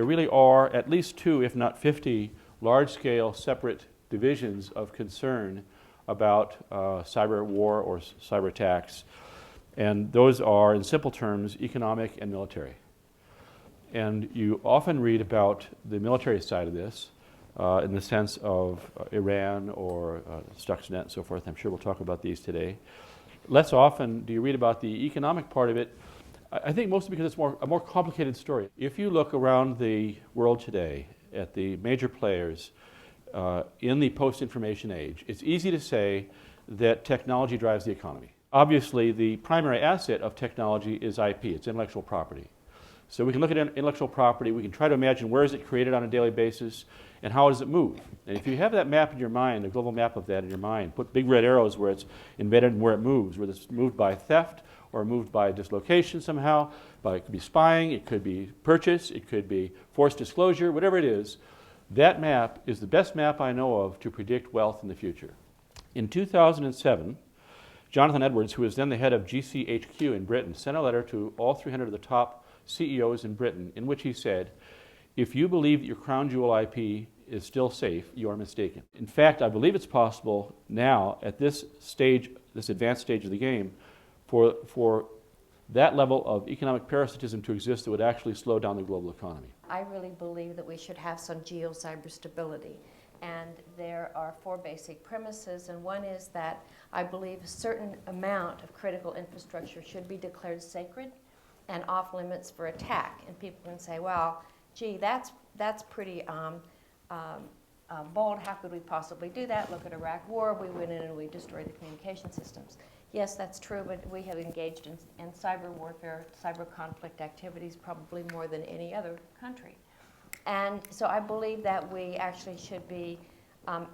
really are at least 2, if not 50, large-scale separate divisions of concern about cyber war or cyber attacks. And those are, in simple terms, economic and military. And you often read about the military side of this in the sense of Iran or Stuxnet and so forth. I'm sure we'll talk about these today. Less often do you read about the economic part of it. I think mostly because it's a more complicated story. If you look around the world today at the major players in the post-information age, it's easy to say that technology drives the economy. Obviously, the primary asset of technology is IP, it's intellectual property. So we can look at intellectual property, we can try to imagine where is it created on a daily basis and how does it move. And if you have that map in your mind, a global map of that in your mind, put big red arrows where it's embedded and where it moves, whether it's moved by theft or moved by dislocation somehow, it could be spying, it could be purchase, it could be forced disclosure, whatever it is, that map is the best map I know of to predict wealth in the future. In 2007, Jonathan Edwards, who was then the head of GCHQ in Britain, sent a letter to all 300 of the top CEOs in Britain in which he said, if you believe that your crown jewel IP is still safe, you are mistaken. In fact, I believe it's possible now at this stage, this advanced stage of the game, for that level of economic parasitism to exist that would actually slow down the global economy. I really believe that we should have some geo-cyber stability. And there are 4 basic premises, and one is that I believe a certain amount of critical infrastructure should be declared sacred and off limits for attack. And people can say, well, gee, that's pretty bold. How could we possibly do that? Look at Iraq War. We went in and we destroyed the communication systems. Yes, that's true, but we have engaged in cyber warfare, cyber conflict activities probably more than any other country. And so I believe that we actually should be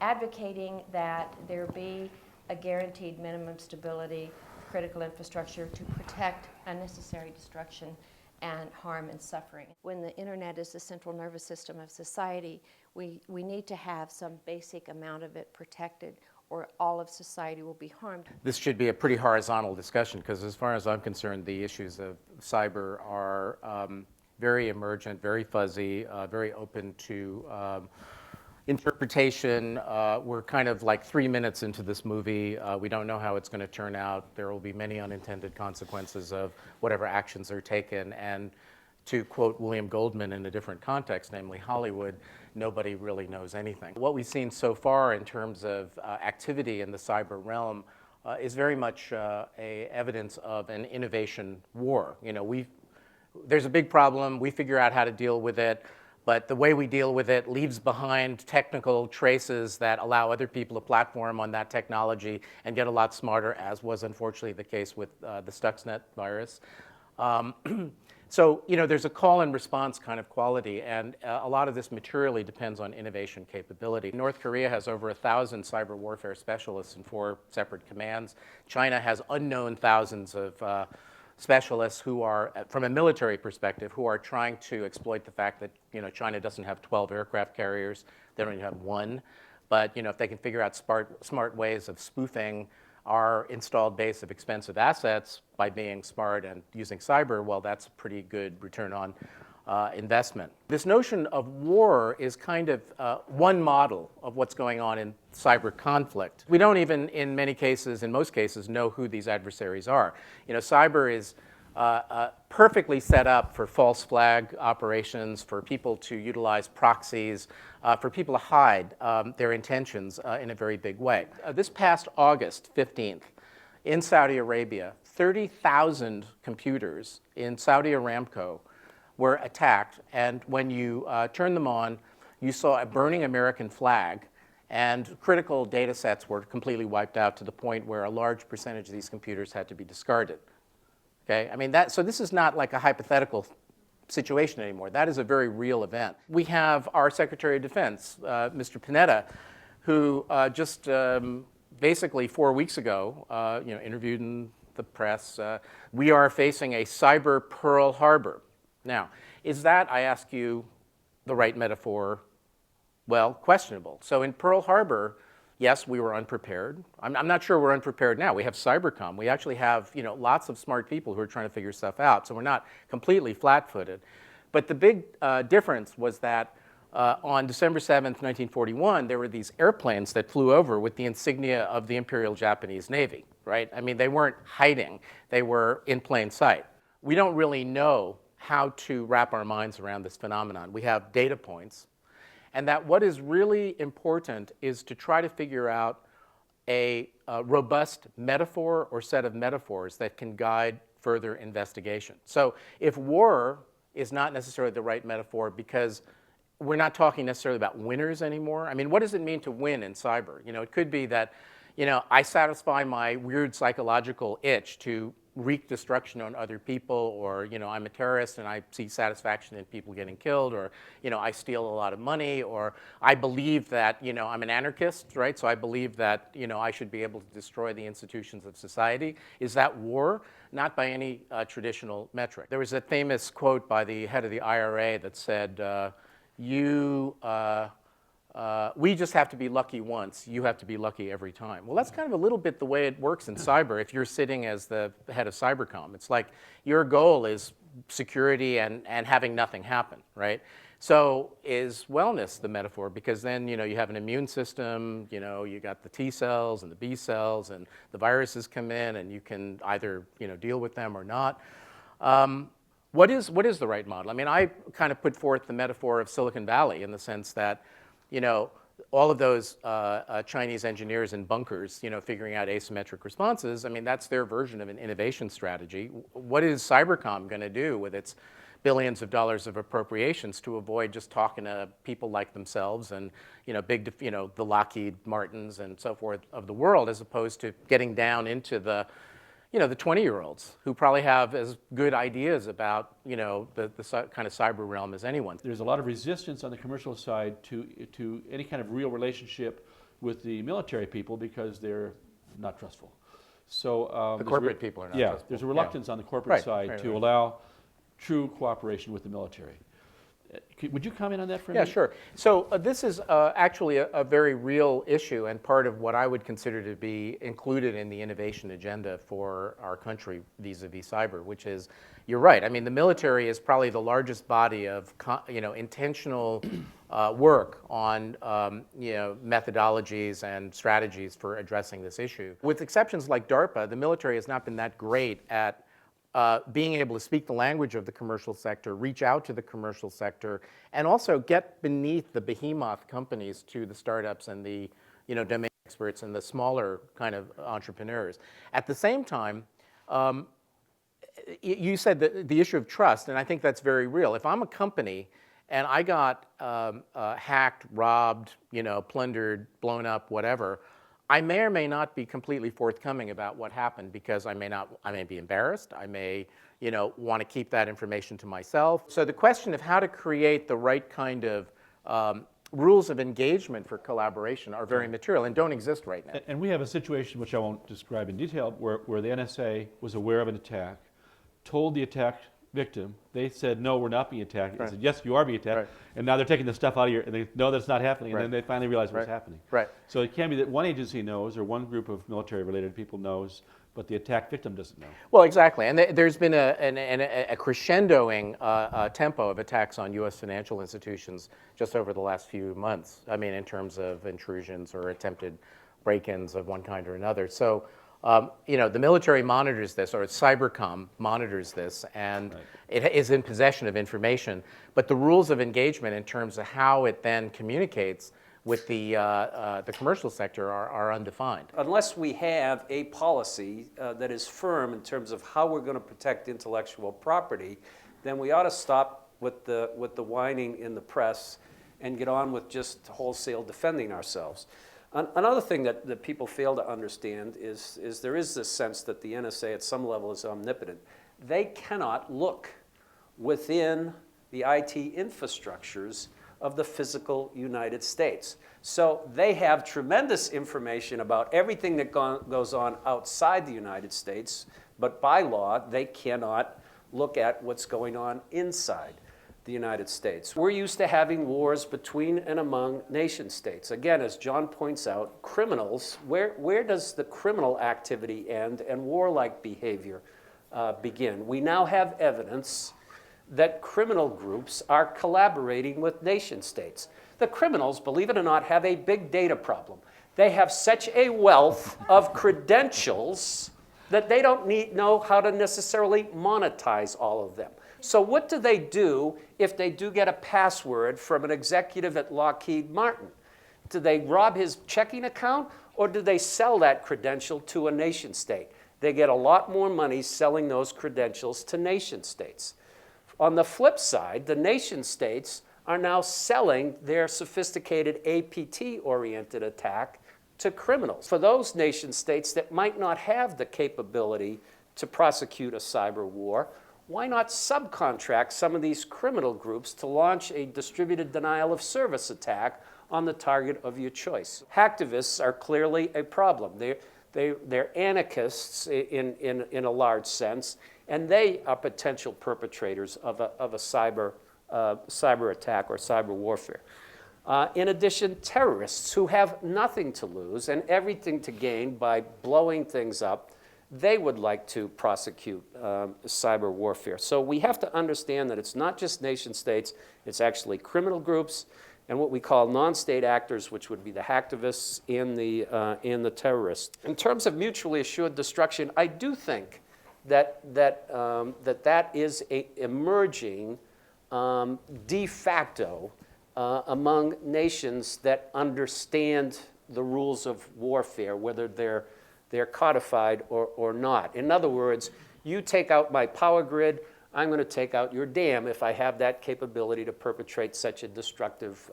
advocating that there be a guaranteed minimum stability, critical infrastructure to protect unnecessary destruction and harm and suffering. When the internet is the central nervous system of society, we need to have some basic amount of it protected, or all of society will be harmed. This should be a pretty horizontal discussion because as far as I'm concerned, the issues of cyber are very emergent, very fuzzy, very open to interpretation. We're kind of like 3 minutes into this movie. We don't know how it's going to turn out. There will be many unintended consequences of whatever actions are taken. And to quote William Goldman in a different context, namely Hollywood, nobody really knows anything. What we've seen so far in terms of activity in the cyber realm is very much evidence of an innovation war. You know, there's a big problem, we figure out how to deal with it, but the way we deal with it leaves behind technical traces that allow other people to platform on that technology and get a lot smarter, as was unfortunately the case with the Stuxnet virus. So, you know, there's a call and response kind of quality, and a lot of this materially depends on innovation capability. North Korea has over 1,000 cyber warfare specialists in 4 separate commands. China has unknown thousands of specialists who are, from a military perspective, who are trying to exploit the fact that, you know, China doesn't have 12 aircraft carriers, they don't even have 1. But, you know, if they can figure out smart ways of spoofing our installed base of expensive assets by being smart and using cyber, well, that's a pretty good return on investment. This notion of war is kind of one model of what's going on in cyber conflict. We don't even, in many cases, in most cases, know who these adversaries are. You know, cyber is perfectly set up for false flag operations, for people to utilize proxies, for people to hide their intentions in a very big way. This past August 15th, in Saudi Arabia, 30,000 computers in Saudi Aramco were attacked, and when you turned them on, you saw a burning American flag, and critical data sets were completely wiped out to the point where a large percentage of these computers had to be discarded. Okay, I mean, so this is not like a hypothetical situation anymore. That is a very real event. We have our Secretary of Defense, Mr. Panetta, who just basically 4 weeks ago, you know, interviewed in the press. We are facing a cyber Pearl Harbor. Now, is that, I ask you, the right metaphor? Well, questionable. So in Pearl Harbor, yes, we were unprepared. I'm not sure we're unprepared now. We have Cybercom. We actually have, you know, lots of smart people who are trying to figure stuff out. So we're not completely flat-footed. But the big difference was that on December 7th, 1941, there were these airplanes that flew over with the insignia of the Imperial Japanese Navy, right? I mean, they weren't hiding. They were in plain sight. We don't really know how to wrap our minds around this phenomenon. We have data points, and that what is really important is to try to figure out a robust metaphor or set of metaphors that can guide further investigation. So if war is not necessarily the right metaphor because we're not talking necessarily about winners anymore. I mean, what does it mean to win in cyber? You know, it could be that, you know, I satisfy my weird psychological itch to wreak destruction on other people, or, you know, I'm a terrorist and I see satisfaction in people getting killed, or, you know, I steal a lot of money, or I believe that, you know, I'm an anarchist, right? So I believe that, you know, I should be able to destroy the institutions of society. Is that war? Not by any traditional metric. There was a famous quote by the head of the IRA that said, we just have to be lucky once, you have to be lucky every time. Well, that's kind of a little bit the way it works in cyber if you're sitting as the head of Cybercom. It's like your goal is security and having nothing happen, right? So is wellness the metaphor? Because then, you know, you have an immune system, you know, you got the T cells and the B cells, and the viruses come in and you can either, you know, deal with them or not. What is the right model? I mean, I kind of put forth the metaphor of Silicon Valley in the sense that, you know, all of those Chinese engineers in bunkers, you know, figuring out asymmetric responses, I mean, that's their version of an innovation strategy. What is Cybercom going to do with its billions of dollars of appropriations to avoid just talking to people like themselves and, you know, the Lockheed Martins and so forth of the world, as opposed to getting down into the, you know, the 20-year-olds who probably have as good ideas about, you know, the kind of cyber realm as anyone. There's a lot of resistance on the commercial side to any kind of real relationship with the military people because they're not trustful. So the corporate people are not trustful. There's a reluctance on the corporate side to allow true cooperation with the military. Would you comment on that for a minute? Yeah, sure. So this is actually a very real issue and part of what I would consider to be included in the innovation agenda for our country vis-a-vis cyber, which is, you're right. I mean, the military is probably the largest body of, you know, intentional work on, you know, methodologies and strategies for addressing this issue. With exceptions like DARPA, the military has not been that great at being able to speak the language of the commercial sector, reach out to the commercial sector, and also get beneath the behemoth companies to the startups and the, you know, domain experts and the smaller kind of entrepreneurs. At the same time, you said the issue of trust, and I think that's very real. If I'm a company and I got hacked, robbed, you know, plundered, blown up, whatever, I may or may not be completely forthcoming about what happened because I may be embarrassed. I may, you know, want to keep that information to myself. So the question of how to create the right kind of rules of engagement for collaboration are very material and don't exist right now. And we have a situation which I won't describe in detail where the NSA was aware of an attack, told the attack victim, they said, no, we're not being attacked. They said, yes, you are being attacked. And now they're taking the stuff out of here, and they know that's not happening, and then they finally realize what's happening. So it can be that one agency knows, or one group of military-related people knows, but the attack victim doesn't know. Well, exactly. And there's been a crescendoing tempo of attacks on U.S. financial institutions just over the last few months, I mean, in terms of intrusions or attempted break-ins of one kind or another. So, you know, the military monitors this, or Cybercom monitors this, and it is in possession of information. But the rules of engagement in terms of how it then communicates with the commercial sector are undefined. Unless we have a policy that is firm in terms of how we're going to protect intellectual property, then we ought to stop with the whining in the press and get on with just wholesale defending ourselves. Another thing that people fail to understand is there is this sense that the NSA at some level is omnipotent. They cannot look within the IT infrastructures of the physical United States. So they have tremendous information about everything that goes on outside the United States, but by law, they cannot look at what's going on inside the United States. We're used to having wars between and among nation states. Again, as John points out, criminals, where does the criminal activity end and warlike behavior begin? We now have evidence that criminal groups are collaborating with nation states. The criminals, believe it or not, have a big data problem. They have such a wealth of credentials that they don't know how to necessarily monetize all of them. So what do they do if they do get a password from an executive at Lockheed Martin? Do they rob his checking account, or do they sell that credential to a nation state? They get a lot more money selling those credentials to nation states. On the flip side, the nation states are now selling their sophisticated APT-oriented attack to criminals. For those nation states that might not have the capability to prosecute a cyber war, why not subcontract some of these criminal groups to launch a distributed denial of service attack on the target of your choice? Hacktivists are clearly a problem. They're anarchists in a large sense, and they are potential perpetrators of a cyber attack or cyber warfare. In addition, terrorists who have nothing to lose and everything to gain by blowing things up, they would like to prosecute cyber warfare. So we have to understand that it's not just nation states, it's actually criminal groups and what we call non-state actors, which would be the hacktivists and the terrorists. In terms of mutually assured destruction, I do think that is a emerging de facto among nations that understand the rules of warfare, whether they're codified or not. In other words, you take out my power grid, I'm going to take out your dam if I have that capability to perpetrate such a destructive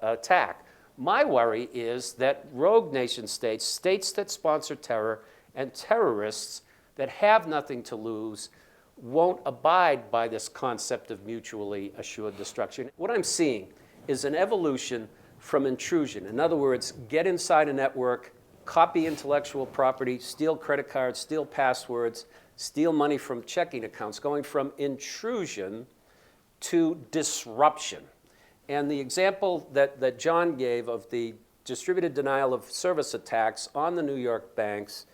attack. My worry is that rogue nation states, states that sponsor terror, and terrorists that have nothing to lose won't abide by this concept of mutually assured destruction. What I'm seeing is an evolution from intrusion. In other words, get inside a network, copy intellectual property, steal credit cards, steal passwords, steal money from checking accounts, going from intrusion to disruption. And the example that John gave of the distributed denial of service attacks on the New York banks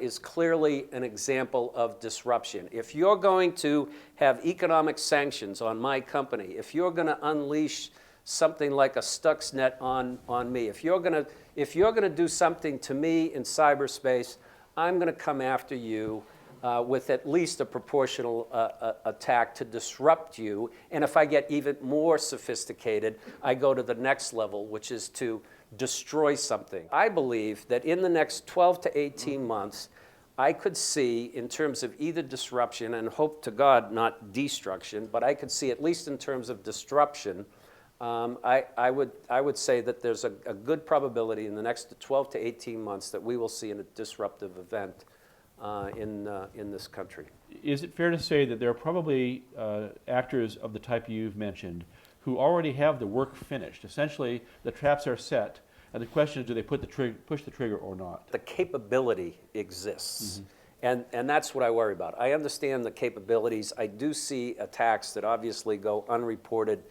is clearly an example of disruption. If you're going to have economic sanctions on my company, if you're going to unleash something like a Stuxnet on me, if you're going to do something to me in cyberspace, I'm going to come after you with at least a proportional attack to disrupt you. And if I get even more sophisticated, I go to the next level, which is to destroy something. I believe that in the next 12 to 18 months, I could see, in terms of either disruption, and hope to God not destruction, but I could see, at least in terms of disruption, I would say that there's a good probability in the next 12 to 18 months that we will see a disruptive event in this country. Is it fair to say that there are probably actors of the type you've mentioned who already have the work finished? Essentially, the traps are set, and the question is, do they push the trigger or not? The capability exists, and that's what I worry about. I understand the capabilities. I do see attacks that obviously go unreported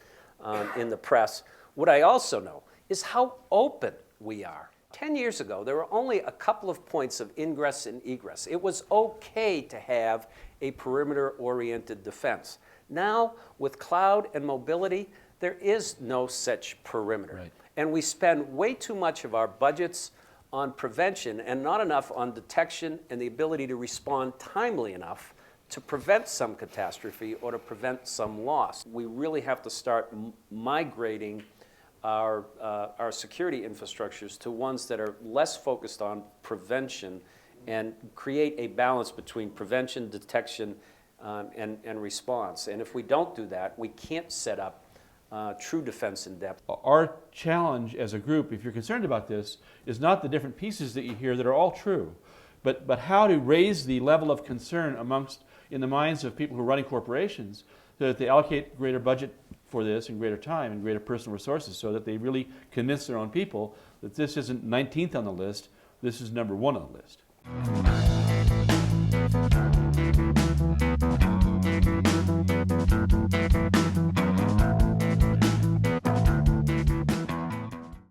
in the press. What I also know is how open we are. 10 years ago, there were only a couple of points of ingress and egress. It was okay to have a perimeter-oriented defense. Now, with cloud and mobility, there is no such perimeter. Right. And we spend way too much of our budgets on prevention and not enough on detection and the ability to respond timely enough to prevent some catastrophe or to prevent some loss. We really have to start migrating our security infrastructures to ones that are less focused on prevention and create a balance between prevention, detection, and response. And if we don't do that, we can't set up true defense in depth. Our challenge as a group, if you're concerned about this, is not the different pieces that you hear that are all true, but how to raise the level of concern in the minds of people who are running corporations so that they allocate greater budget for this and greater time and greater personal resources so that they really convince their own people that this isn't 19th on the list, this is number 1 on the list.